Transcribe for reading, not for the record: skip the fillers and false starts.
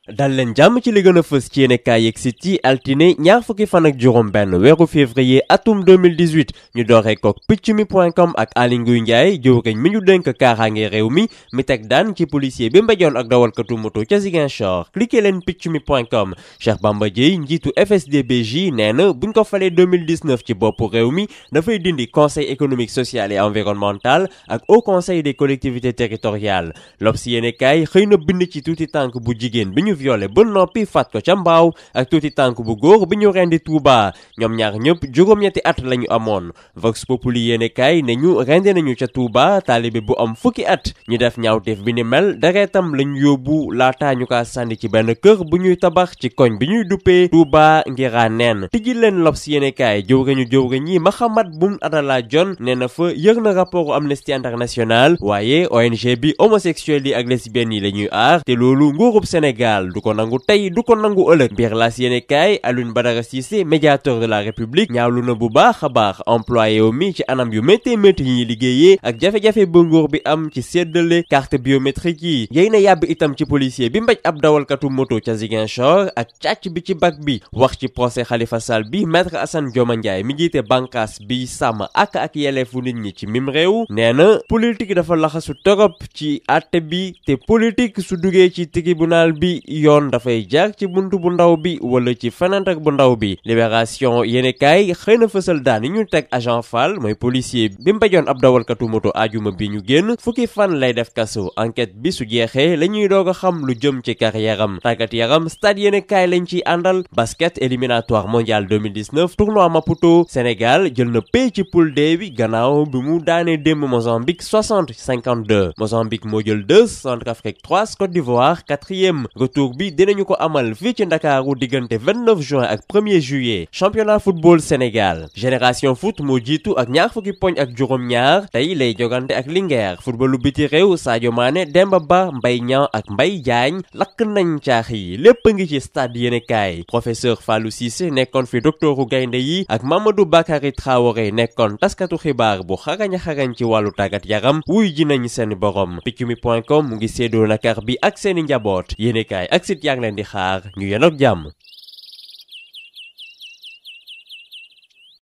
dal leen jàmm ci li gën a fës ci yéenekaay yeeg site yi altine ñaar fukki fan ak juróom benn weeru février atum 2018 ñu dooree kook piccumi.com ak Aly Ngouille Ndiaye jëwriñ mi ñu dénk kaaraange réew mi teg daan ci policier bi mbajoon ak dawalkatu moto ca Ziguinchor cliqué leen piccumi.com. Cheikh Bamba Dièye njiitu FSD/BJ nee na buñ ko falee 2019 ci boppu réew mi dafay dindi conseil économique social et environnemental ak haut conseil des collectivités territoriales. L'Obs yéenekaay xëy na bind ci tuuti tànk bu jigéen bi ñu violé ba noppi faat ko ca Mbaaw ak tuuti tànk bu góor bi ñu rendi Touba ñoom ñaar ñëpp juróom-ñetti at lañu amoon. Vox Populi yéenekaay ne ñu rendi nañu ca Touba taalibe bu am fukki at ñu def ñaawteef bi ni mel deretam lañu yóbbu laataa ñu kaa sànni ci benn kër bu ñuy tabax ci koñ bi ñuy duppee Touba Ngiraneen. tijji leen L'Obs yéenekaay jëwriñ yi Mahammed Boun Abdallah Dionne nee na fa yëg na rapportu Amnesty International waaye ONG bi homosexuels yi ak lesbiennes yi la ñuy aar te loolu nguurub Sénégal du ko nangu tey du ko nangu ëllëg. biir L'As yéenekaay Alioune Badara Cissé médiateur de la République ñaawlu na bu baax a baax employé mi ci anam yu métti yi ñuy liggéeyee ak jafe-jafe ba nguur bi am ci séddale carte biométrique yi. yéy na yàbb itam ci policier bi mbaj ab dawalkatu moto ca Ziguinchor ak càcc bi ci bac bi wax ci procès Khalifa Sall bi maître Assane Dioma Ndiaye mi jiite bànqaas bi sàmm ak yelleefu nit ñi ci mim réew nee na politique dafa laxasu torop ci àtte bi te politique su duggee ci tribunal bi yoon dafay jaar ci buntu bu ndaw bi wala ci fenêtre bu ndaw bi. Libération yéenekaay xëy na fësal daan yi ñu teg agent Fall mooy policier bi mbajoon ab dawalkatu moto ajuma bi ñu génn fukki fan lay def kaso. Enquête bi su jeexee la ñuy doog a xam lu jëm ci carrière am. tàggat yaram stade yéenekaay lañ ciy àndal. basket éliminatoire mondial 2019 tournoi Maputo Sénégal jël na pay ci poule D bi gannaaw bi mu daanee démb Mozambique 60-52. Mozambique moo jël 2 Centrafrique 3 Côte d'Ivoire 4e. retour bi dinañu ko amal fii ci Ndakaaru diggante 29 juin ak 1er juillet. championnat football Sénégal Génération Foot moo jiitu ak ñaar fukki poñ ak juróom-ñaar tey lay jogante ak Linguère. footballu biti réew Sadio Mané Demba Ba Mbaye Niang ak Mbaye Diagne lakk nañ caax yi lépp ngi ci stade yéenekaay. professeur Fallou Cissé nekkoon fi docteuru gaynde yi ak Mamadou Bakary Traoré nekkoon taskatu xibaar bu xarañ ci wàllu tàggat yaram wuy ji nañ seen borom. piccumi.com mu ngi séddoo nakar bi ak seeni njaboot yéenekaay ak site yaa ngi leen di xaar ñu yéen ak jàmm.